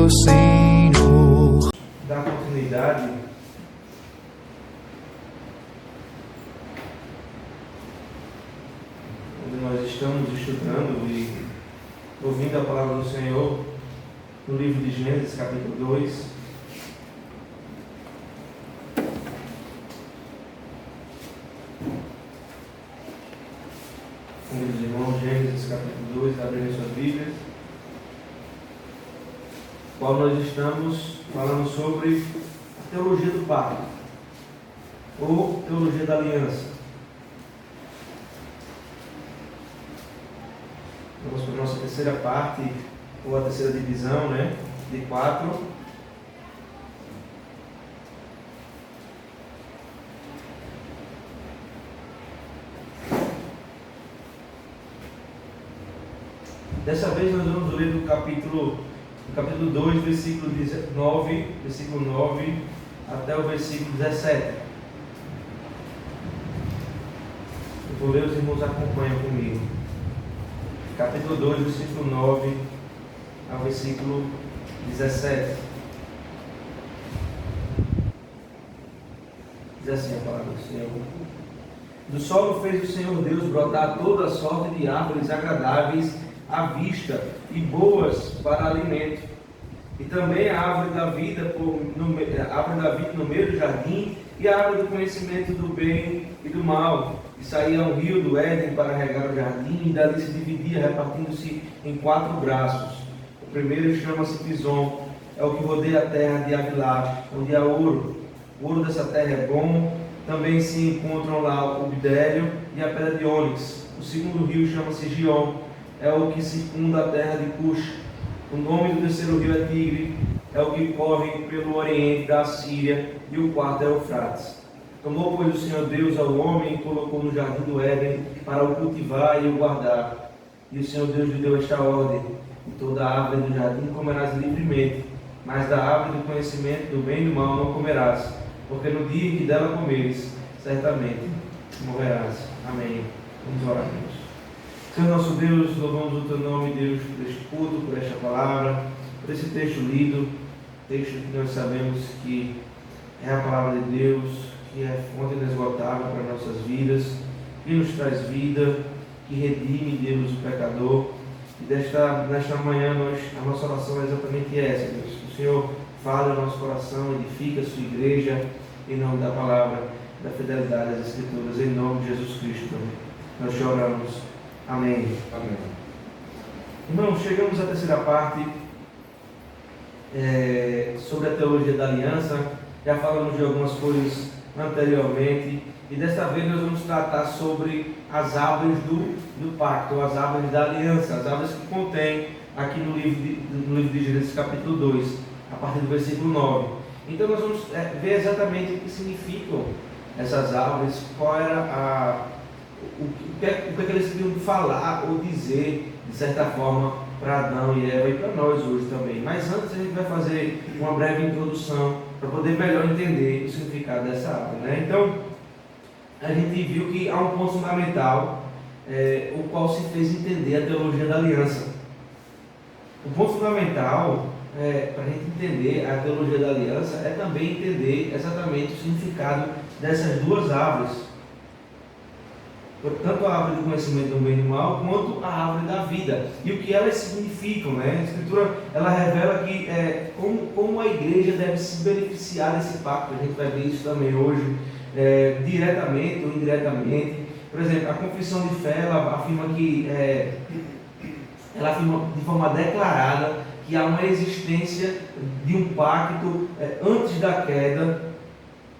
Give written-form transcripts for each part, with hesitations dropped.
do Senhor. Dar continuidade onde nós estamos estudando e ouvindo a palavra do Senhor no livro de Gênesis, capítulo 2. Meus irmãos, Gênesis, capítulo 2, abrem suas Bíblias, qual nós estamos falando sobre a teologia do pacto, ou teologia da aliança. Vamos para a nossa terceira parte, ou a terceira divisão, de 4. Dessa vez nós vamos ler do capítulo 2, versículo 9 até o versículo 17. Eu vou ler, os irmãos acompanham comigo. Capítulo 2, versículo 9 ao versículo 17. Diz assim a palavra do Senhor: Do solo fez o Senhor Deus brotar toda a sorte de árvores agradáveis à vista e boas para alimento, e também a árvore da vida no meio do jardim, e a árvore do conhecimento do bem e do mal. E saía um rio do Éden para regar o jardim, e dali se dividia, repartindo-se em 4 braços. O primeiro chama-se Pison, é o que rodeia a terra de Avilá, onde há ouro. O ouro dessa terra é bom. Também se encontram lá o bidélio e a pedra de ônix. O segundo rio chama-se Gion, é o que circunda a terra de Cush. O nome do terceiro rio é Tigre, é o que corre pelo oriente da Síria, e o quarto é Eufrates. Tomou, pois, o Senhor Deus ao homem e colocou no jardim do Éden para o cultivar e o guardar. E o Senhor Deus lhe deu esta ordem: de toda a árvore do jardim comerás livremente, mas da árvore do conhecimento do bem e do mal não comerás, porque no dia em que dela comeres, certamente morrerás. Amém. Vamos orar, Deus. Senhor nosso Deus, louvamos o Teu nome, Deus, por este culto, por esta palavra, por esse texto lido, texto que nós sabemos que é a palavra de Deus, que é fonte inesgotável para nossas vidas, que nos traz vida, que redime, Deus, o pecador. E nesta manhã, a nossa oração é exatamente essa, Deus. Que o Senhor fale ao nosso coração, edifique a sua igreja, em nome da palavra, da fidelidade às Escrituras, em nome de Jesus Cristo. Nós te oramos. Amém. Amém. Irmãos, chegamos à terceira parte sobre a teologia da aliança. Já falamos de algumas coisas anteriormente, e desta vez nós vamos tratar sobre as árvores do pacto, as árvores da aliança, as árvores que contém aqui no livro de Gênesis capítulo 2, a partir do versículo 9. Então nós vamos ver exatamente o que significam essas árvores, qual era o que eles queriam falar ou dizer, de certa forma, para Adão e Eva e para nós hoje também. Mas antes a gente vai fazer uma breve introdução para poder melhor entender o significado dessa árvore, Então, a gente viu que há um ponto fundamental, o qual se fez entender a teologia da aliança. O ponto fundamental para a gente entender a teologia da aliança é também entender exatamente o significado dessas duas árvores. Tanto a árvore do conhecimento do bem e do mal, quanto a árvore da vida, e o que elas significam, A Escritura, ela revela que como a igreja deve se beneficiar desse pacto. A gente vai ver isso também hoje, diretamente ou indiretamente. Por exemplo, a confissão de fé, ela afirma de forma declarada que há uma existência de um pacto antes da queda.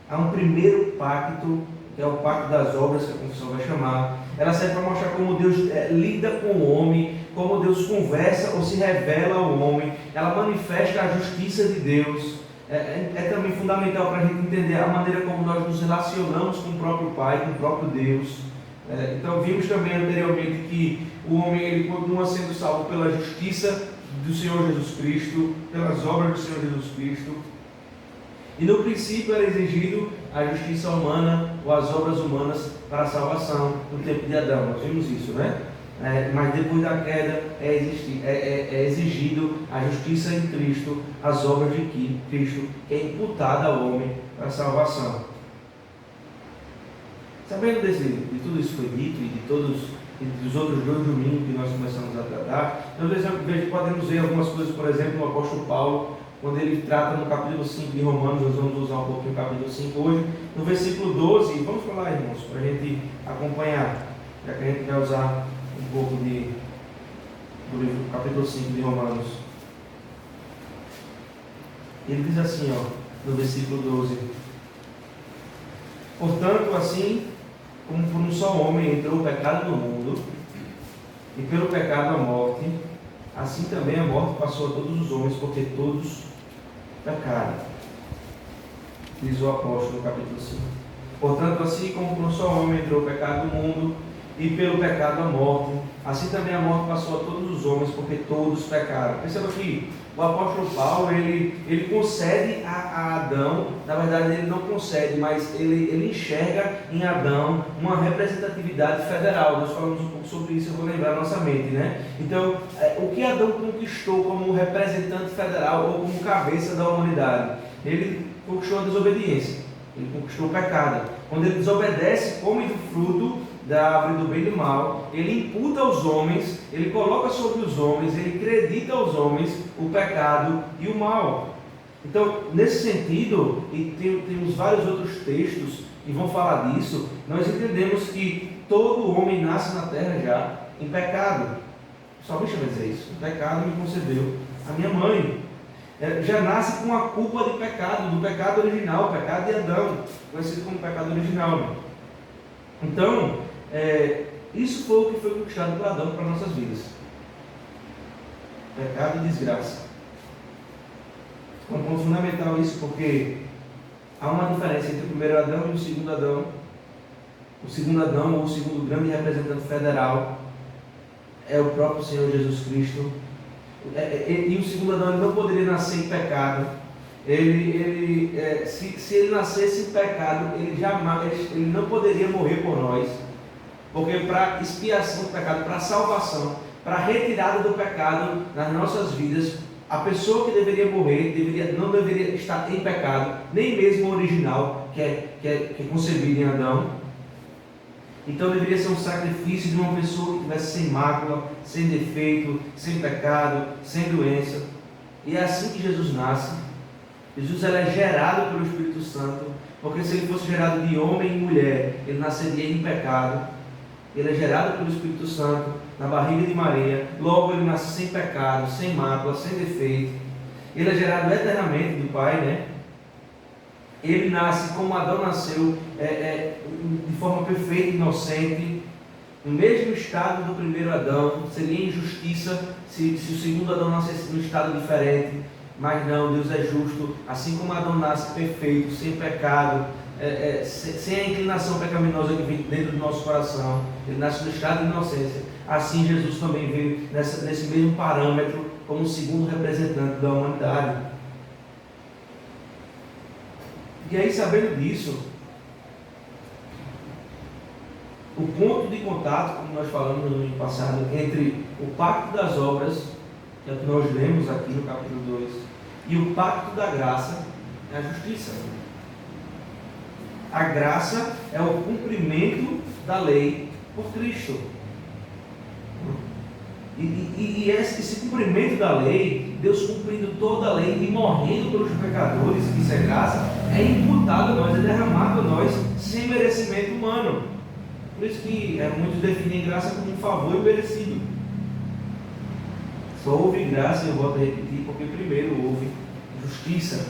Há um primeiro pacto, que é o pacto das obras, que a confissão vai chamar. Ela serve para mostrar como Deus lida com o homem, como Deus conversa ou se revela ao homem. Ela manifesta a justiça de Deus. É também fundamental para a gente entender a maneira como nós nos relacionamos com o próprio Pai, com o próprio Deus. Então vimos também anteriormente que o homem ele continua sendo salvo pela justiça do Senhor Jesus Cristo, pelas obras do Senhor Jesus Cristo. E no princípio era exigido a justiça humana ou as obras humanas para a salvação no tempo de Adão. Nós vimos isso, mas depois da queda é exigido a justiça em Cristo, as obras de Cristo, que é imputada ao homem para a salvação. Sabendo de tudo isso foi dito e dos outros 2 domingos que nós começamos a tratar, nós podemos ver algumas coisas, por exemplo, no apóstolo Paulo, quando ele trata no capítulo 5 de Romanos. Nós vamos usar um pouquinho o capítulo 5 hoje, no versículo 12, vamos falar, irmãos, para a gente acompanhar, já que a gente vai usar um pouco do livro, capítulo 5 de Romanos. Ele diz assim, no versículo 12: portanto, assim como por um só homem entrou o pecado no mundo, e pelo pecado a morte, assim também a morte passou a todos os homens, porque todos pecaram. Diz o apóstolo no capítulo 5. Portanto, assim como por um só homem entrou o pecado no mundo, e pelo pecado a morte, assim também a morte passou a todos os homens, porque todos pecaram. Perceba que o apóstolo Paulo, ele concede a Adão, na verdade ele não concede, mas ele enxerga em Adão uma representatividade federal. Nós falamos um pouco sobre isso, eu vou lembrar na nossa mente, né? Então, o que Adão conquistou como representante federal ou como cabeça da humanidade? Ele conquistou a desobediência, ele conquistou o pecado. Quando ele desobedece, come do fruto da árvore do bem e do mal, ele imputa aos homens, ele coloca sobre os homens, ele acredita aos homens o pecado e o mal. Então, nesse sentido, e temos vários outros textos que vão falar disso, nós entendemos que todo homem nasce na terra já em pecado. Só me chama dizer isso: o pecado me concedeu a minha mãe. Já nasce com a culpa de pecado, do pecado original, o pecado de Adão, conhecido como pecado original. Então, isso foi o que foi conquistado por Adão para nossas vidas: pecado e desgraça. É um ponto fundamental isso, porque há uma diferença entre o primeiro Adão e o segundo Adão. O segundo Adão, ou o segundo grande representante federal, é o próprio Senhor Jesus Cristo. E o segundo Adão, ele não poderia nascer em pecado. Se ele nascesse em pecado, ele não poderia morrer por nós. Porque para expiação do pecado, para salvação, para retirada do pecado nas nossas vidas, a pessoa que deveria morrer não deveria estar em pecado, nem mesmo o original, que é concebido em Adão. Então deveria ser um sacrifício de uma pessoa que estivesse sem mácula, sem defeito, sem pecado, sem doença. E é assim que Jesus nasce. Jesus é gerado pelo Espírito Santo, porque se ele fosse gerado de homem e mulher, ele nasceria em pecado. Ele é gerado pelo Espírito Santo na barriga de Maria, logo ele nasce sem pecado, sem mácula, sem defeito. Ele é gerado eternamente do Pai, né? Ele nasce como Adão nasceu, de forma perfeita e inocente, no mesmo estado do primeiro Adão. Seria injustiça se o segundo Adão nascesse num estado diferente, mas não, Deus é justo. Assim como Adão nasce perfeito, sem pecado, sem a inclinação pecaminosa que vem dentro do nosso coração, ele nasce no estado de inocência. Assim Jesus também veio nesse mesmo parâmetro, como o segundo representante da humanidade. E aí, sabendo disso, o ponto de contato, como nós falamos no domingo passado, entre o pacto das obras, que é o que nós lemos aqui no capítulo 2, e o pacto da graça, é a justiça. A graça é o cumprimento da lei por Cristo. E esse cumprimento da lei, Deus cumprindo toda a lei e morrendo pelos pecadores, que isso é graça, é imputado a nós, é derramado a nós sem merecimento humano. Por isso que muitos definem graça como um favor imerecido. Só houve graça, eu volto a repetir, porque primeiro houve justiça.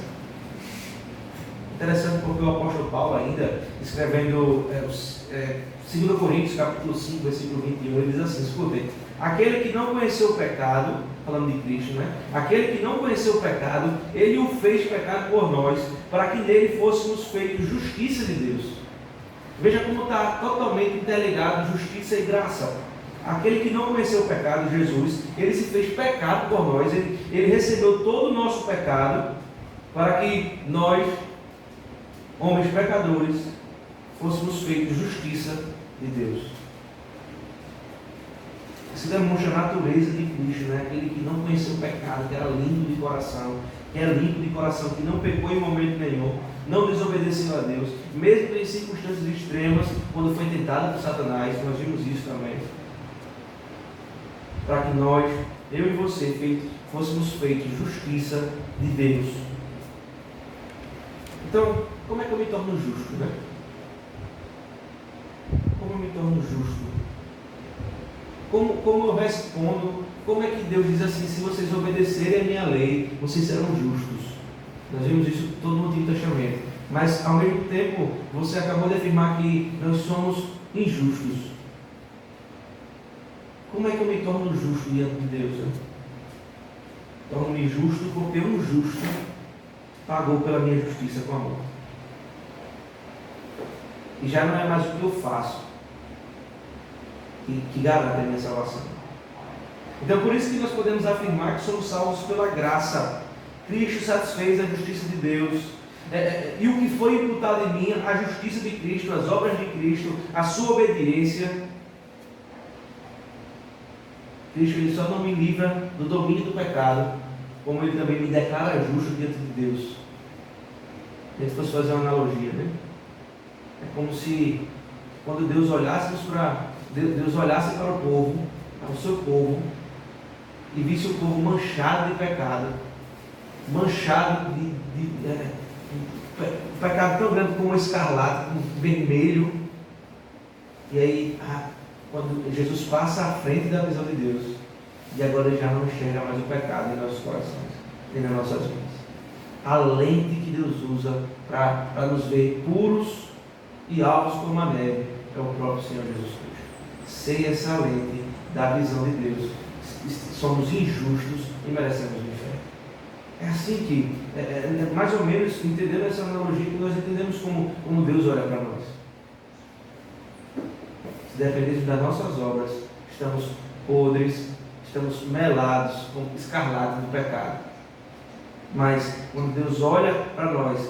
Interessante, porque o apóstolo Paulo, ainda escrevendo 2 Coríntios capítulo 5, versículo 21, ele diz assim: escutem, aquele que não conheceu o pecado, falando de Cristo, né? Aquele que não conheceu o pecado, ele o fez pecado por nós, para que nele fôssemos feitos justiça de Deus. Veja como está totalmente interligado justiça e graça. Aquele que não conheceu o pecado, Jesus, ele se fez pecado por nós, ele recebeu todo o nosso pecado, para que nós, homens pecadores, fôssemos feitos justiça de Deus. Isso demonstra a natureza de Cristo, né? Aquele que não conheceu o pecado, que era limpo de coração, que é limpo de coração, que não pecou em momento nenhum, não desobedeceu a Deus, mesmo em circunstâncias extremas, quando foi tentado por Satanás. Nós vimos isso também. Para que nós, eu e você, fôssemos feitos justiça de Deus. Então, como é que eu me torno justo, né? Como eu me torno justo? Como eu respondo? Como é que Deus diz assim: se vocês obedecerem a minha lei, vocês serão justos? Nós vimos isso todo no Antigo Testamento. Mas, ao mesmo tempo, você acabou de afirmar que nós somos injustos. Como é que eu me torno justo diante de Deus? Né? Torno-me justo porque um justo pagou pela minha justiça com amor. E já não é mais o que eu faço que garante a minha salvação. Então, por isso que nós podemos afirmar que somos salvos pela graça. Cristo satisfez a justiça de Deus. E o que foi imputado em mim, a justiça de Cristo, as obras de Cristo, a sua obediência. Cristo, ele só não me livra do domínio do pecado, como ele também me declara justo diante de Deus. A gente fosse fazer uma analogia, né? É como se, quando Deus olhasse para o povo, para o seu povo, e visse o povo manchado de pecado, manchado de pecado tão grande como escarlate, como vermelho. E aí, quando Jesus passa à frente da visão de Deus, e agora ele já não enxerga mais o pecado em nossos corações e nas nossas vidas. A lente que Deus usa para nos ver puros e alvos como a neve é o próprio Senhor Jesus Cristo. Sem essa lente da visão de Deus, somos injustos e merecemos o inferno. É assim que, mais ou menos, entendendo essa analogia, que nós entendemos como Deus olha para nós. Se dependemos das nossas obras, estamos podres, estamos melados com escarlate do pecado. Mas quando Deus olha para nós,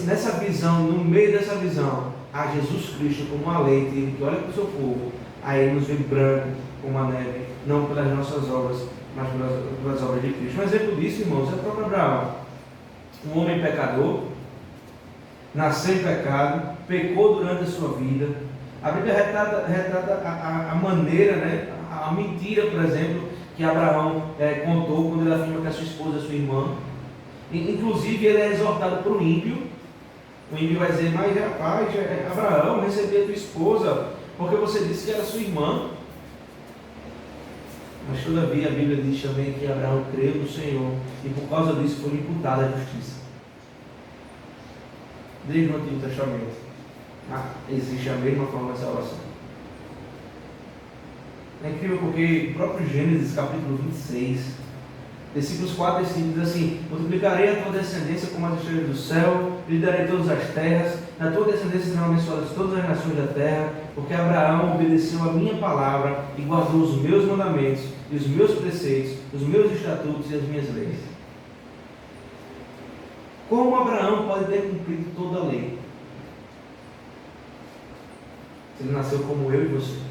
nessa visão, no meio dessa visão, há Jesus Cristo como uma lente, ele que olha para o seu povo, aí ele nos vê branco como a neve, não pelas nossas obras, mas pelas obras de Cristo. Um exemplo disso, irmãos, é o próprio Abraão. Um homem pecador, nasceu em pecado, pecou durante a sua vida. A Bíblia retrata a maneira, né, a mentira, por exemplo, que Abraão contou quando ele afirma que a sua esposa é sua irmã. Inclusive, ele é exortado por um ímpio. O ímpio vai dizer: mas rapaz, Abraão, recebi a tua esposa porque você disse que era sua irmã. Mas todavia a Bíblia diz também que Abraão creu no Senhor e por causa disso foi imputada a justiça. Desde o Antigo Testamento existe a mesma forma de salvação. É incrível porque o próprio Gênesis capítulo 26, versículos 4 e 5 diz assim: multiplicarei a tua descendência como as estrelas do céu, lhe darei todas as terras, na tua descendência serão abençoadas todas as nações da terra, porque Abraão obedeceu a minha palavra e guardou os meus mandamentos e os meus preceitos, os meus estatutos e as minhas leis. Como Abraão pode ter cumprido toda a lei? Se ele nasceu como eu e você.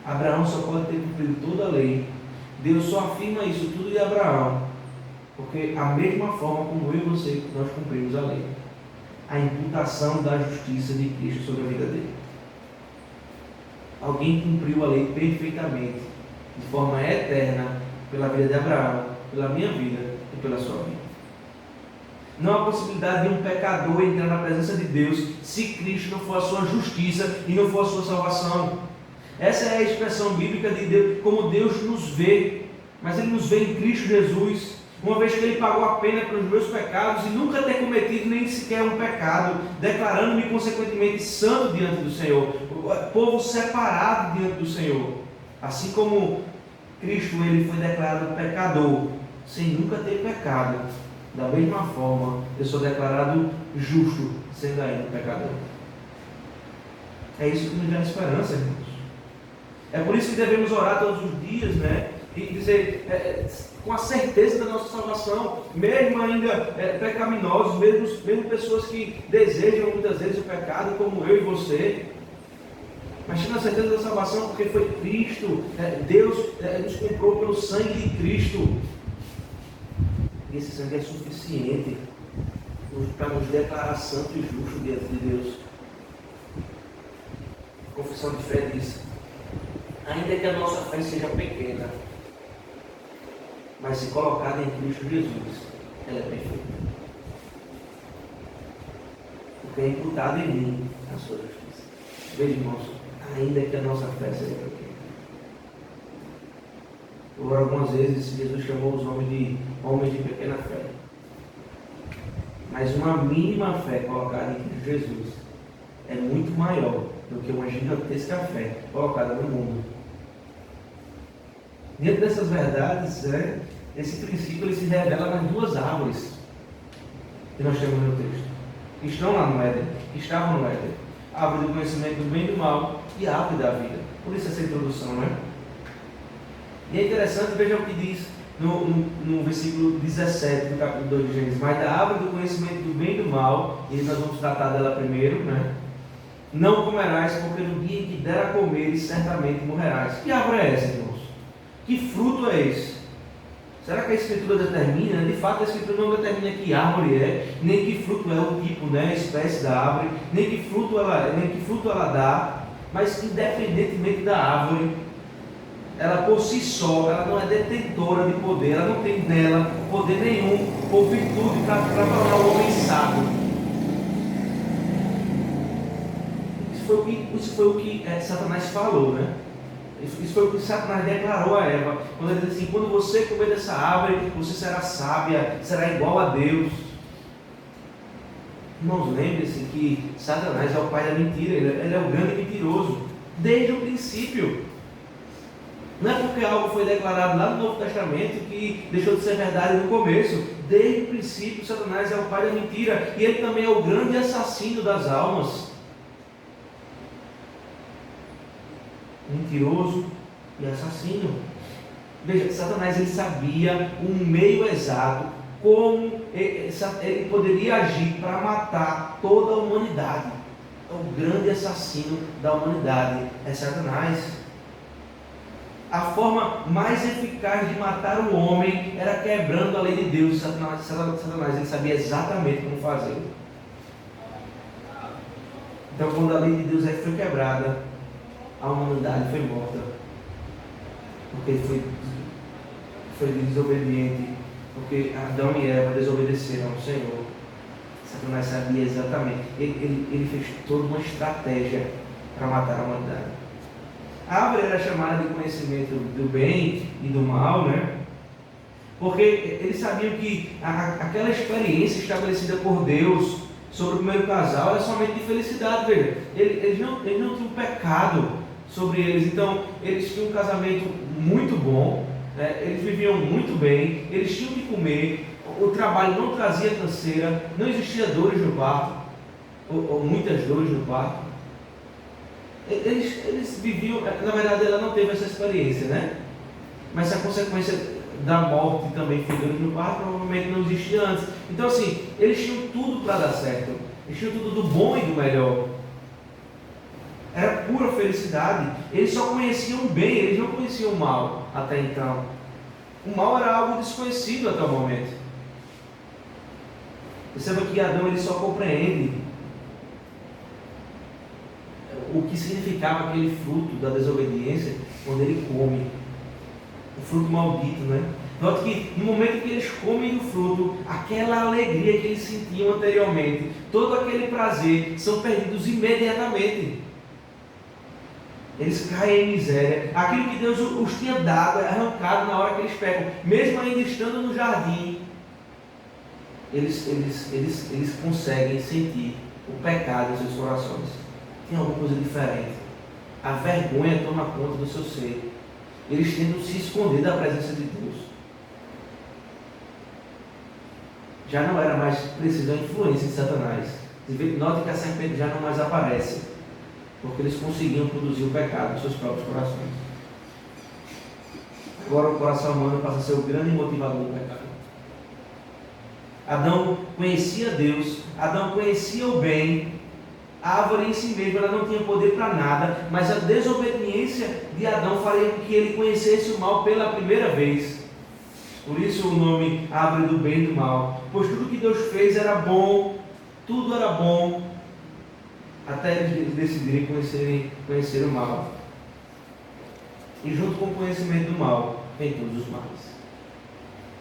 Abraão só pode ter cumprido toda a lei. Deus só afirma isso tudo de Abraão, porque a mesma forma como eu e você, nós cumprimos a lei. A imputação da justiça de Cristo sobre a vida dele. Alguém cumpriu a lei perfeitamente, de forma eterna, pela vida de Abraão, pela minha vida e pela sua vida. Não há possibilidade de um pecador entrar na presença de Deus se Cristo não for a sua justiça e não for a sua salvação. Essa é a expressão bíblica de Deus, como Deus nos vê. Mas Ele nos vê em Cristo Jesus, uma vez que Ele pagou a pena pelos meus pecados e nunca ter cometido nem sequer um pecado, declarando-me consequentemente santo diante do Senhor, povo separado diante do Senhor. Assim como Cristo, Ele foi declarado pecador, sem nunca ter pecado, da mesma forma eu sou declarado justo, sendo ainda pecador. É isso que nos dá esperança, irmãos. É por isso que devemos orar todos os dias, né? E dizer, com a certeza da nossa salvação, mesmo ainda pecaminosos, mesmo pessoas que desejam muitas vezes o pecado, como eu e você. mas tinha a certeza da salvação porque foi Cristo. Deus nos comprou pelo sangue de Cristo. E esse sangue é suficiente para nos declarar santo e justo diante de Deus. A confissão de fé diz: ainda que a nossa fé seja pequena, mas se colocada em Cristo Jesus, ela é perfeita. Porque é imputado em mim a sua justiça. Veja, irmãos, ainda que a nossa fé seja pequena. Por algumas vezes Jesus chamou os homens de pequena fé. Mas uma mínima fé colocada em Cristo Jesus é muito maior do que uma gigantesca fé colocada no mundo. Dentro dessas verdades, esse princípio ele se revela nas duas árvores que nós temos no texto. Que estão lá no Éden, que estavam no Éden. A árvore do conhecimento do bem e do mal e a árvore da vida. Por isso essa introdução, não é? E é interessante, veja o que diz no versículo 17 do capítulo 2 de Gênesis. Mas da árvore do conhecimento do bem e do mal, e nós vamos tratar dela primeiro, né? Não comerás, porque no dia em que der a comer, certamente morrerás. Que árvore é essa, irmãos? Que fruto é esse? Será que a Escritura determina? De fato, a Escritura não determina que árvore é, nem que fruto é o tipo, né, a espécie da árvore, nem que fruto ela dá, mas independentemente da árvore, ela por si só, ela não é detentora de poder, ela não tem nela poder nenhum ou virtude para tornar o homem sábio. Isso foi o que Satanás falou, né? Isso foi o que Satanás declarou a Eva, quando ele disse assim: quando você comer dessa árvore, você será sábia, será igual a Deus. Irmãos, lembre-se que Satanás é o pai da mentira, ele é o grande mentiroso, desde o princípio. Não é porque algo foi declarado lá no Novo Testamento que deixou de ser verdade no começo. Desde o princípio, Satanás é o pai da mentira, e ele também é o grande assassino das almas. Mentiroso e assassino. Veja, Satanás ele sabia um meio exato como ele poderia agir para matar toda a humanidade. O grande assassino da humanidade é Satanás. A forma mais eficaz de matar o homem era quebrando a lei de Deus. Satanás ele sabia exatamente como fazer. Então, quando a lei de Deus foi quebrada, a humanidade foi morta, porque foi desobediente, porque Adão e Eva desobedeceram ao Senhor. Satanás sabia exatamente, ele fez toda uma estratégia para matar a humanidade. A árvore era chamada de conhecimento do bem e do mal, né? Porque eles sabiam que aquela experiência estabelecida por Deus sobre o primeiro casal era somente de felicidade, veja. Eles não tinham pecado sobre eles, então eles tinham um casamento muito bom, né? Eles viviam muito bem, eles tinham de comer, o trabalho não trazia canseira, não existia dores no parto, ou muitas dores no parto. Eles viviam, na verdade ela não teve essa experiência, né? Mas se a consequência da morte também foi dores no parto, provavelmente não existia antes. Então assim, eles tinham tudo para dar certo, eles tinham tudo do bom e do melhor. Era pura felicidade. Eles só conheciam o bem, eles não conheciam o mal até então. O mal era algo desconhecido até o momento. Perceba que Adão ele só compreende o que significava aquele fruto da desobediência quando ele come. O fruto maldito, né? Note que no momento que eles comem do fruto, aquela alegria que eles sentiam anteriormente, todo aquele prazer, são perdidos imediatamente. Eles caem em miséria. Aquilo que Deus os tinha dado é arrancado na hora que eles pegam. Mesmo ainda estando no jardim, eles conseguem sentir o pecado em seus corações. Tem alguma coisa diferente. A vergonha toma conta do seu ser. Eles tentam se esconder da presença de Deus. Já não era mais preciso a influência de Satanás. Note que a serpente já não mais aparece, porque eles conseguiam produzir o pecado nos seus próprios corações. Agora o coração humano passa a ser o grande motivador do pecado. Adão conhecia Deus, Adão conhecia o bem, A árvore em si mesma ela não tinha poder para nada, mas a desobediência de Adão faria com que ele conhecesse o mal pela primeira vez. Por isso o nome árvore do bem e do mal. Pois tudo que Deus fez era bom, tudo era bom, até eles decidirem conhecer o mal. E junto com o conhecimento do mal, vem todos os males.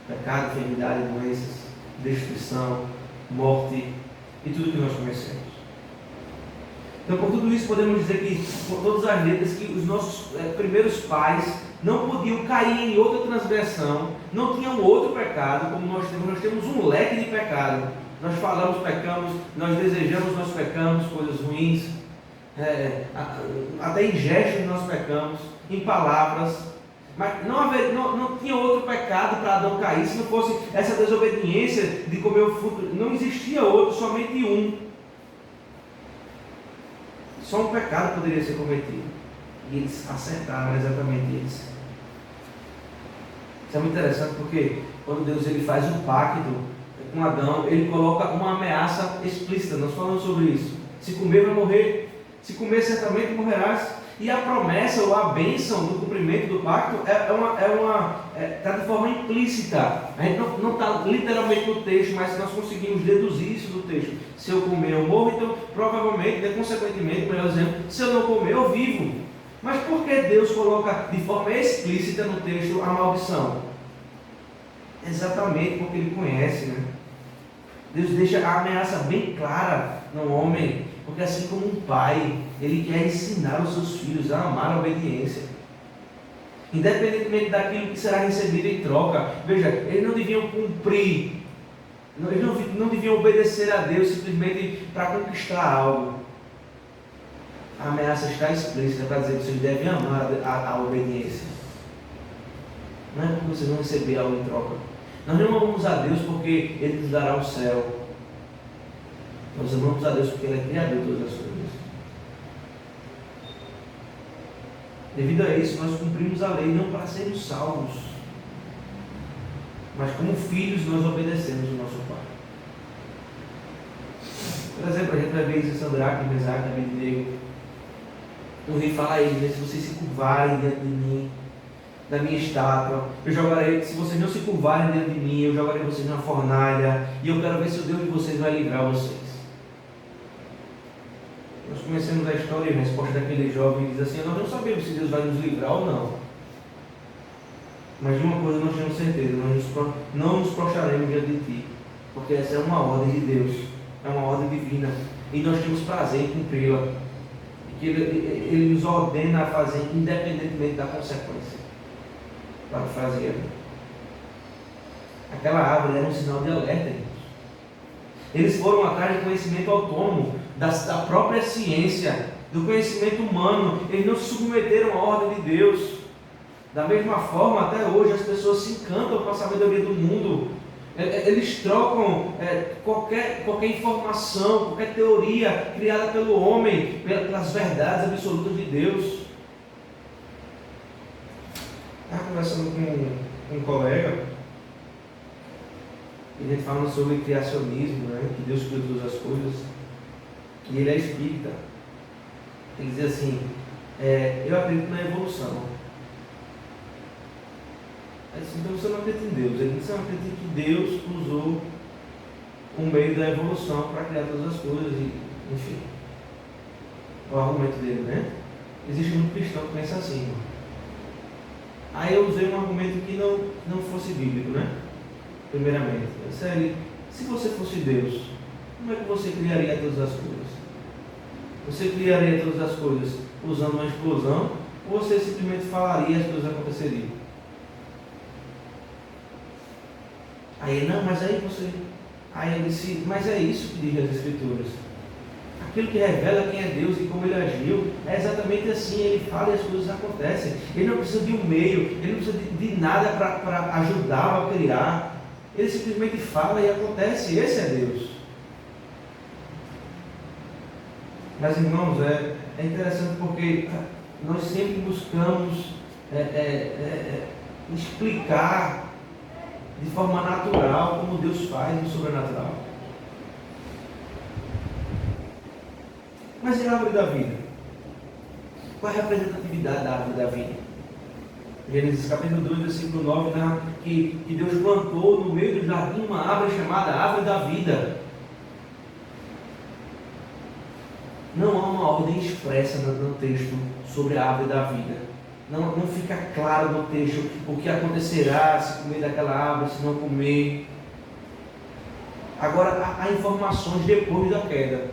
Pecado, enfermidade, doenças, destruição, morte e tudo que nós conhecemos. Então, por tudo isso, podemos dizer que, por todas as letras, que os nossos primeiros pais não podiam cair em outra transgressão, não tinham outro pecado, como nós temos um leque de pecado. Nós falamos, pecamos, nós desejamos, nós pecamos, coisas ruins, até em gestos nós pecamos, em palavras, mas não tinha outro pecado para Adão cair, se não fosse essa desobediência de comer o fruto, não existia outro, somente um. Só um pecado poderia ser cometido. E eles acertaram exatamente isso. Isso é muito interessante porque quando Deus ele faz um pacto com Adão, ele coloca uma ameaça explícita. Nós falamos sobre isso. Se comer vai morrer. Se comer certamente morrerás. E a promessa ou a bênção no cumprimento do pacto está de forma implícita. A gente não está literalmente no texto, mas nós conseguimos deduzir isso do texto. Se eu comer, eu morro, então provavelmente, consequentemente, melhor dizendo, se eu não comer, eu vivo. Mas por que Deus coloca de forma explícita no texto a maldição? Exatamente porque Ele conhece, né? Deus deixa a ameaça bem clara no homem. Porque assim como um pai, ele quer ensinar os seus filhos a amar a obediência. Independentemente daquilo que será recebido em troca. Veja, eles não deviam cumprir, eles não deviam obedecer a Deus simplesmente para conquistar algo. A ameaça está explícita para dizer que vocês devem amar a obediência. Não é porque vocês vão receber algo em troca. Nós não amamos a Deus porque Ele nos dará o céu. Nós amamos a Deus porque Ele é Criador de todas as coisas. Devido a isso, nós cumprimos a lei não para sermos salvos, mas como filhos nós obedecemos o nosso Pai. Por exemplo, a gente vai ver isso em Sadraque, Mesaque, Abednego. O rei fala a eles: se vocês se curvarem diante de mim, da minha estátua, eu jogarei, se vocês não se curvarem diante de mim, eu jogarei vocês na fornalha, e eu quero ver se o Deus de vocês vai livrar vocês. Nós conhecemos a história e a resposta daquele jovem diz assim: nós não sabemos se Deus vai nos livrar ou não, mas de uma coisa nós temos certeza, nós não nos prostraremos diante de ti, porque essa é uma ordem de Deus, é uma ordem divina, e nós temos prazer em cumpri-la, e que Ele nos ordena a fazer independentemente da consequência. Para fazer. Aquela árvore era um sinal de alerta, irmãos. Eles foram atrás de conhecimento autônomo, da própria ciência, do conhecimento humano. Eles não se submeteram à ordem de Deus. Da mesma forma, até hoje, as pessoas se encantam com a sabedoria do mundo. Eles trocam qualquer informação, qualquer teoria criada pelo homem, pelas verdades absolutas de Deus. Estava conversando com um colega, e a gente falando sobre criacionismo, né? Que Deus criou todas as coisas, e ele é espírita. Ele diz assim: eu acredito na evolução. Ele disse: então você não acredita em Deus. Ele disse: eu acredito que Deus usou o meio da evolução para criar todas as coisas, e, enfim, o argumento dele, né? Existe muito cristão que pensa assim, irmão. Aí eu usei um argumento que não fosse bíblico, né? Primeiramente, eu disse: se você fosse Deus, como é que você criaria todas as coisas? Você criaria todas as coisas usando uma explosão, ou você simplesmente falaria e as coisas aconteceriam? Aí, não, mas aí você... Aí eu disse: mas é isso que diz as Escrituras. Aquilo que revela quem é Deus e como Ele agiu, é exatamente assim. Ele fala e as coisas acontecem. Ele não precisa de um meio, Ele não precisa de nada para ajudar a criar. Ele simplesmente fala e acontece. Esse é Deus. Mas, irmãos, é interessante porque nós sempre buscamos explicar de forma natural como Deus faz no sobrenatural. Mas e a árvore da vida? Qual é a representatividade da árvore da vida? Gênesis capítulo 2, versículo 9, narra que Deus plantou no meio do jardim uma árvore chamada árvore da vida. Não há uma ordem expressa no texto sobre a árvore da vida. Não fica claro no texto o que acontecerá se comer daquela árvore, se não comer. Agora, há informações depois da queda.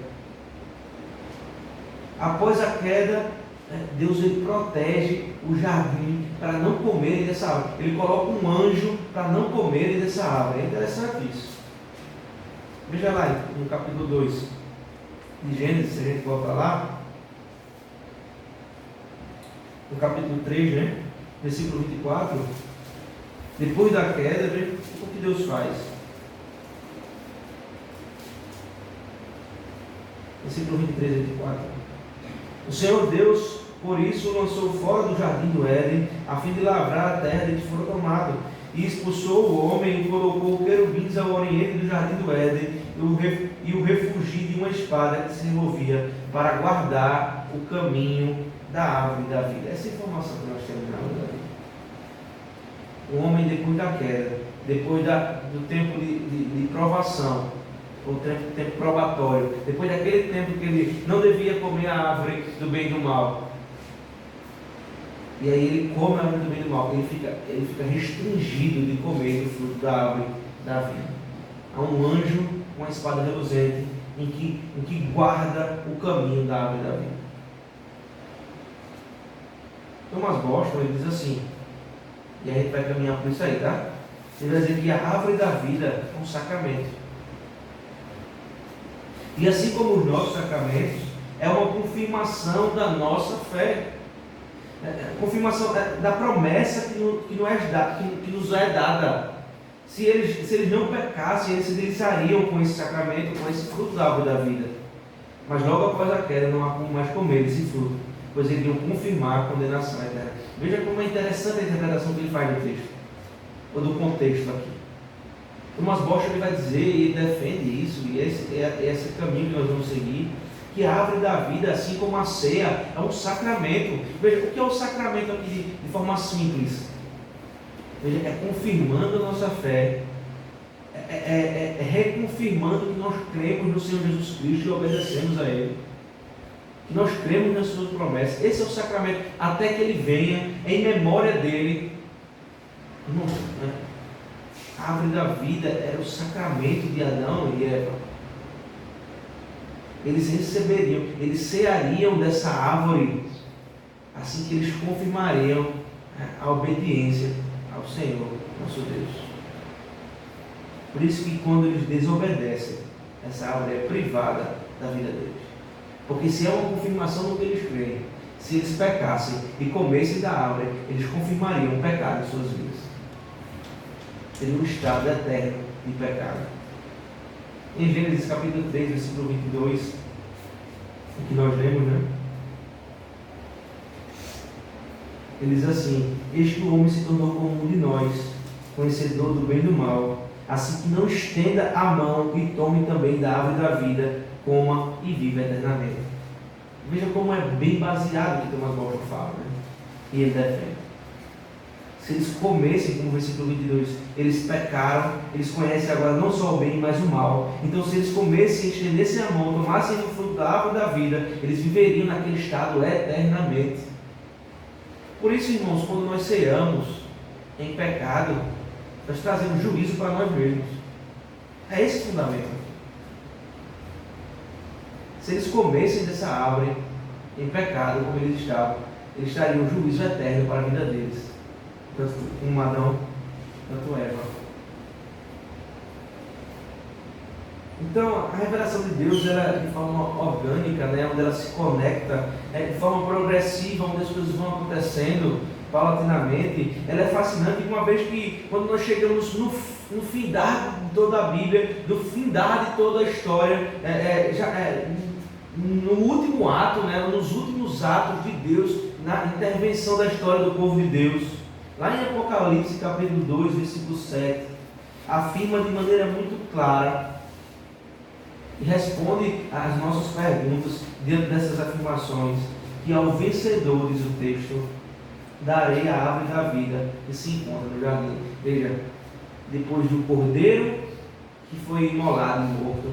Após a queda, Deus ele protege o jardim para não comerem dessa árvore. Ele coloca um anjo para não comerem dessa árvore. É interessante isso. Veja lá no capítulo 2 de Gênesis, se a gente volta lá. No capítulo 3, né? Versículo 24. Depois da queda, veja o que Deus faz. Versículo 23 e 24. O Senhor Deus, por isso, lançou fora do jardim do Éden, a fim de lavrar a terra de que fora tomado, e expulsou o homem e colocou querubins ao oriente do jardim do Éden, e o refugiu de uma espada que se envolvia para guardar o caminho da árvore da vida. Essa informação que nós temos na árvore da vida. O homem, depois da queda, depois do tempo de provação, o tempo probatório, depois daquele tempo que ele não devia comer a árvore do bem e do mal, e aí ele come a árvore do bem e do mal, ele fica restringido de comer do fruto da árvore da vida. Há um anjo com uma espada reluzente em que guarda o caminho da árvore da vida. Thomas Boston, ele diz assim, e a gente vai caminhar por isso aí, tá? Ele vai dizer que a árvore da vida é um sacramento. E assim como os nossos sacramentos, é uma confirmação da nossa fé. Confirmação da promessa que nos é dada. Se eles não pecassem, eles se deliciariam com esse sacramento, com esse fruto da árvore da vida. Mas logo após a queda, não há como mais comer esse fruto, pois eles iam confirmar a condenação eterna. Veja como é interessante a interpretação que ele faz no texto, ou do contexto aqui. Thomas Bosch ele vai dizer, e ele defende isso, e esse caminho que nós vamos seguir, que a árvore da vida, assim como a ceia, é um sacramento. Veja, o que é o sacramento aqui de forma simples? Veja, é confirmando a nossa fé, é reconfirmando que nós cremos no Senhor Jesus Cristo e obedecemos a Ele. Que nós cremos nas suas promessas. Esse é o sacramento, até que Ele venha em memória dEle. A árvore da vida era o sacramento de Adão e Eva. Eles receberiam, eles ceariam dessa árvore, assim que eles confirmariam a obediência ao Senhor, nosso Deus. Por isso que quando eles desobedecem, essa árvore é privada da vida deles. Porque se é uma confirmação do que eles creem, se eles pecassem e comessem da árvore, eles confirmariam o pecado em suas vidas. Seria um estado eterno de pecado. Em Gênesis capítulo 3, versículo 22, o que nós lemos, né? Ele diz assim: eis que o homem se tornou como um de nós, conhecedor do bem e do mal, assim que não estenda a mão e tome também da árvore da vida, coma e viva eternamente. Veja como é bem baseado o que Thomas Boston fala, né? E ele defende. Se eles comessem, como o versículo 22, eles pecaram, eles conhecem agora não só o bem, mas o mal. Então, se eles comessem, estendessem a mão, tomassem o fruto da árvore da vida, eles viveriam naquele estado eternamente. Por isso, irmãos, quando nós ceamos em pecado, nós trazemos juízo para nós mesmos. É esse o fundamento. Se eles comessem dessa árvore em pecado, como eles estavam, eles trariam juízo eterno para a vida deles. Tanto um Adão, tanto Eva. Então, a revelação de Deus, ela de forma orgânica, né, onde ela se conecta, de forma progressiva, onde as coisas vão acontecendo paulatinamente, ela é fascinante, uma vez que, quando nós chegamos no findar de toda a Bíblia, do findar de toda a história, no último ato, né, nos últimos atos de Deus, na intervenção da história do povo de Deus, lá em Apocalipse capítulo 2, versículo 7, afirma de maneira muito clara e responde às nossas perguntas diante dessas afirmações, que ao vencedor, diz o texto, darei a árvore da vida que se encontra no jardim. Veja, depois do cordeiro que foi imolado e morto,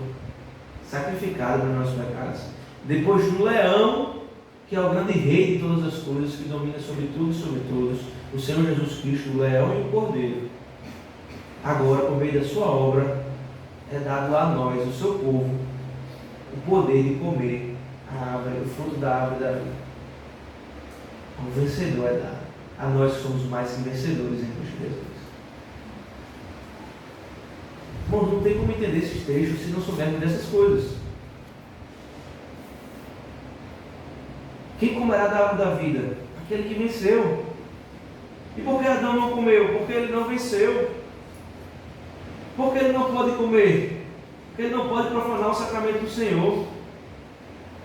sacrificado para os nossos pecados, depois do leão, que é o grande rei de todas as coisas, que domina sobre tudo e sobre todos, o Senhor Jesus Cristo, o leão e o cordeiro, agora, por meio da sua obra, é dado a nós, o seu povo, o poder de comer a árvore, o fruto da árvore da vida. O vencedor é dado a nós que somos mais que vencedores em Cristo Jesus. Bom, não tem como entender esses textos se não soubermos dessas coisas. Quem comerá da árvore da vida? Aquele que venceu. E por que Adão não comeu? Porque ele não venceu. Porque ele não pode comer? Porque ele não pode profanar o sacramento do Senhor.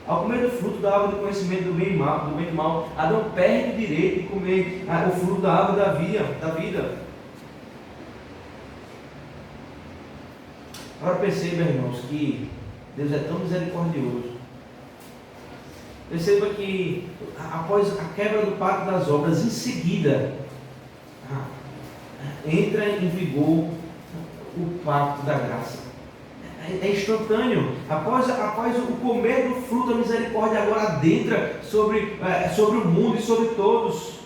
Ao comer do fruto da árvore do conhecimento do bem e do mal, Adão perde o direito de comer o fruto da árvore da vida. Agora perceba, irmãos, que Deus é tão misericordioso. Perceba que após a quebra do pacto das obras, em seguida entra em vigor o pacto da graça. É instantâneo. Após o comer do fruto, a misericórdia agora adentra sobre o mundo e sobre todos.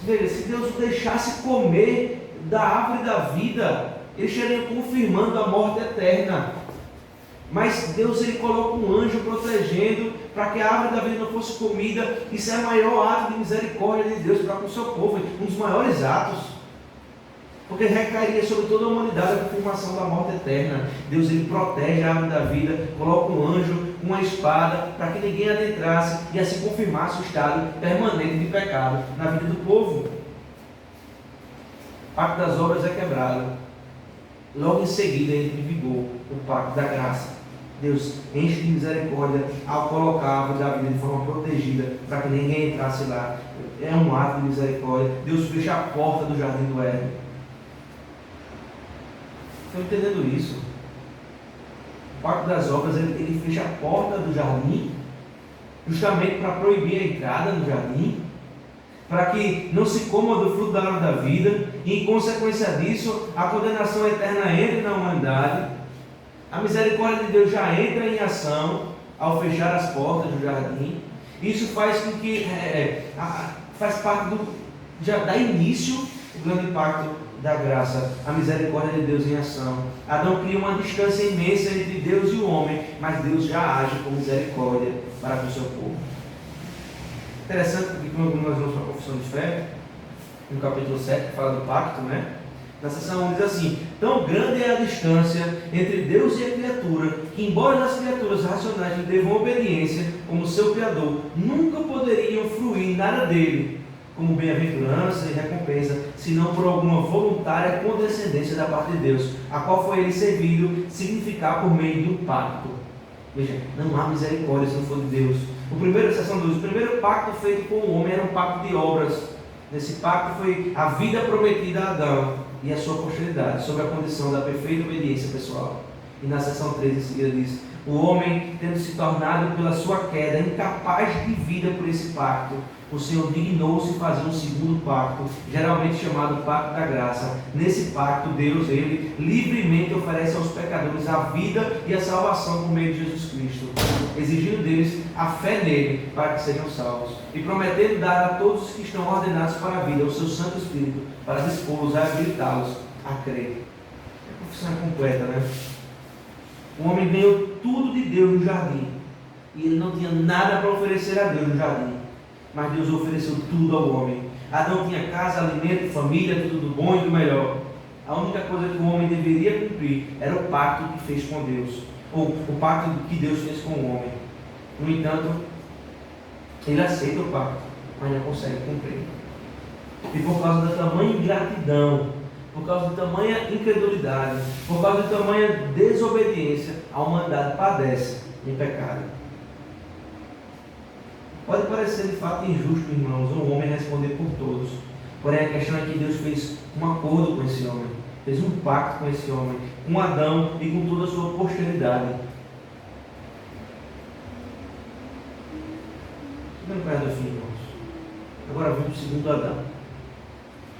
Veja, se Deus o deixasse comer da árvore da vida, ele estaria confirmando a morte eterna. Mas Deus, ele coloca um anjo protegendo para que a árvore da vida não fosse comida. Isso é o maior ato de misericórdia de Deus para com o seu povo, um dos maiores atos. Porque recairia sobre toda a humanidade a confirmação da morte eterna. Deus, ele protege a árvore da vida, coloca um anjo, uma espada, para que ninguém adentrasse e assim confirmasse o estado permanente de pecado na vida do povo. O pacto das obras é quebrado. Logo em seguida entra em vigor o pacto da graça. Deus enche de misericórdia ao colocar a árvore da vida de forma protegida, para que ninguém entrasse lá. É um ato de misericórdia. Deus fecha a porta do jardim do Éden. Estão entendendo isso? O pacto das obras, ele fecha a porta do jardim, justamente para proibir a entrada no jardim, para que não se coma do fruto da árvore da vida, e em consequência disso, a condenação eterna entre na humanidade. A misericórdia de Deus já entra em ação ao fechar as portas do jardim. Isso faz com que faz parte já dá início o grande pacto da graça, a misericórdia de Deus em ação. Adão cria uma distância imensa entre Deus e o homem, mas Deus já age com misericórdia para com o seu povo. Interessante porque quando nós vamos para a confissão de fé, no capítulo 7, que fala do pacto, na seção 1 diz assim: tão grande é a distância entre Deus e a criatura, que embora as criaturas racionais lhe devam obediência como seu Criador, nunca poderiam fruir nada dele, como bem-aventurança e recompensa, senão por alguma voluntária condescendência da parte de Deus, a qual foi ele servido significar por meio do pacto. Veja, não há misericórdia se não for de Deus. Seção 2, o primeiro pacto feito com o homem era um pacto de obras. Nesse pacto foi a vida prometida a Adão e a sua posteridade, sob a condição da perfeita obediência pessoal. E na seção 3 em seguida diz: o homem, tendo se tornado pela sua queda incapaz de vida por esse pacto, o Senhor dignou-se fazer um segundo pacto, geralmente chamado pacto da graça. Nesse pacto, Deus, ele livremente oferece aos pecadores a vida e a salvação por meio de Jesus Cristo, exigindo deles a fé nele para que sejam salvos, e prometendo dar a todos os que estão ordenados para a vida o seu Santo Espírito, para dispô-los a habilitá-los a crer. A confissão é completa, O homem ganhou tudo de Deus no jardim, e ele não tinha nada para oferecer a Deus no jardim, mas Deus ofereceu tudo ao homem. Adão tinha casa, alimento, família, tudo do bom e do melhor. A única coisa que o homem deveria cumprir era o pacto que fez com Deus, ou o pacto que Deus fez com o homem. No entanto, ele aceita o pacto, mas não consegue cumprir. E por causa da tamanha ingratidão, por causa de tamanha incredulidade, por causa de tamanha desobediência, a humanidade padece em pecado. Pode parecer de fato injusto, irmãos, um homem responder por todos. Porém, a questão é que Deus fez um acordo com esse homem. fez um pacto com esse homem, com Adão e com toda a sua posteridade. Chegando perto do fim, irmãos. Agora vem o segundo Adão,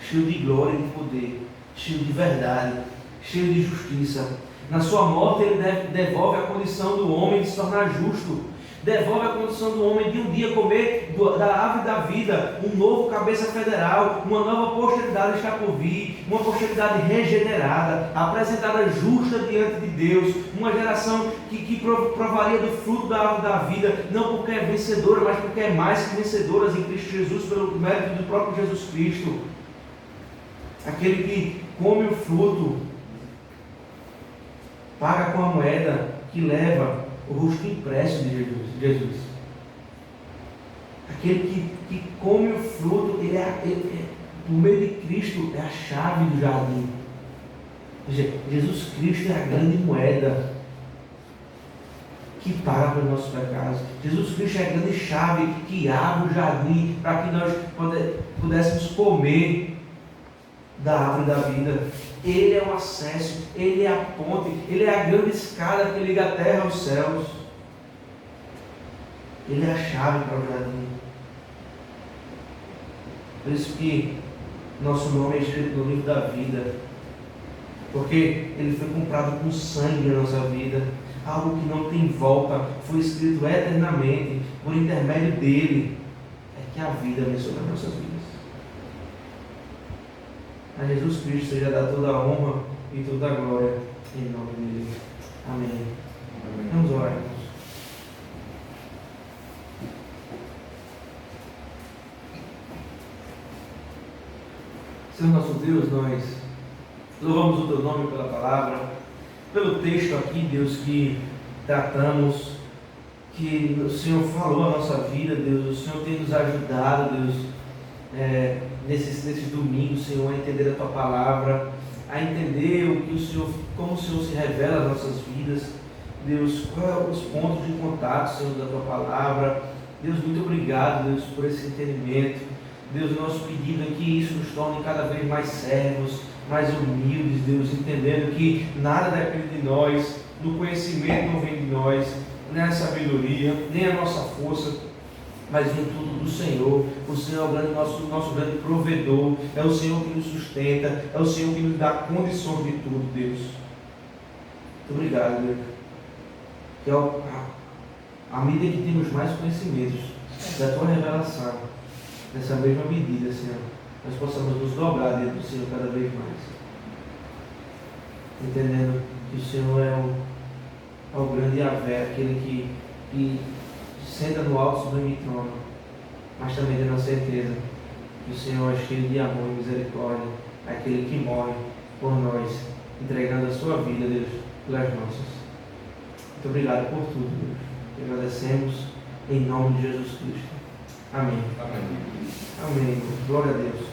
cheio de glória e de poder, cheio de verdade, cheio de justiça. Na sua morte ele devolve a condição do homem de se tornar justo, devolve a condição do homem de um dia comer da árvore da vida, um novo cabeça federal, uma nova posteridade está por vir, uma posteridade regenerada, apresentada justa diante de Deus, uma geração que provaria do fruto da árvore da vida, não porque é vencedora, mas porque é mais que vencedora em Cristo Jesus, pelo mérito do próprio Jesus Cristo. Aquele que come o fruto, paga com a moeda que leva o rosto impresso de Jesus. Aquele que come o fruto, por meio de Cristo, é a chave do jardim. Jesus Cristo é a grande moeda que paga pelos nossos pecados. Jesus Cristo é a grande chave que abre o jardim para que nós pudéssemos comer da árvore da vida. Ele é o acesso, Ele é a ponte, Ele é a grande escada que liga a terra aos céus. Ele é a chave para o jardim. Por isso que nosso nome é escrito no livro da vida, porque Ele foi comprado com sangue na nossa vida, algo que não tem volta, foi escrito eternamente, por intermédio dele é que a vida vem sobre as nossas vidas. A Jesus Cristo seja dada toda a honra e toda a glória em nome dele. Amém. Amém. Vamos orar, irmãos. Senhor nosso Deus, nós louvamos o teu nome pela palavra, pelo texto aqui, Deus, que tratamos, que o Senhor falou a nossa vida, Deus, o Senhor tem nos ajudado, Deus, nesses domingos, Senhor, a entender a tua palavra, a entender o que o Senhor, como o Senhor se revela às nossas vidas, Deus, quais são os pontos de contato, Senhor, da tua palavra. Deus, muito obrigado, Deus, por esse entendimento. Deus, o nosso pedido é que isso nos torne cada vez mais servos, mais humildes, Deus, entendendo que nada depende de nós, no conhecimento não vem de nós, nem a sabedoria, nem a nossa força, mas vem tudo do Senhor. O Senhor é o nosso grande provedor, é o Senhor que nos sustenta, é o Senhor que nos dá condições de tudo, Deus. Muito obrigado, Deus. Que à medida que temos mais conhecimentos da tua revelação, nessa mesma medida, Senhor, nós possamos nos dobrar diante do Senhor cada vez mais, entendendo que o Senhor é o grande Yahvé, aquele que senta no alto sublime trono, mas também tendo a certeza que o Senhor é cheio de amor e misericórdia, aquele que morre por nós, entregando a sua vida, Deus, pelas nossas. Muito obrigado por tudo, Deus. Te agradecemos em nome de Jesus Cristo. Amém. Amém. Amém. Glória a Deus.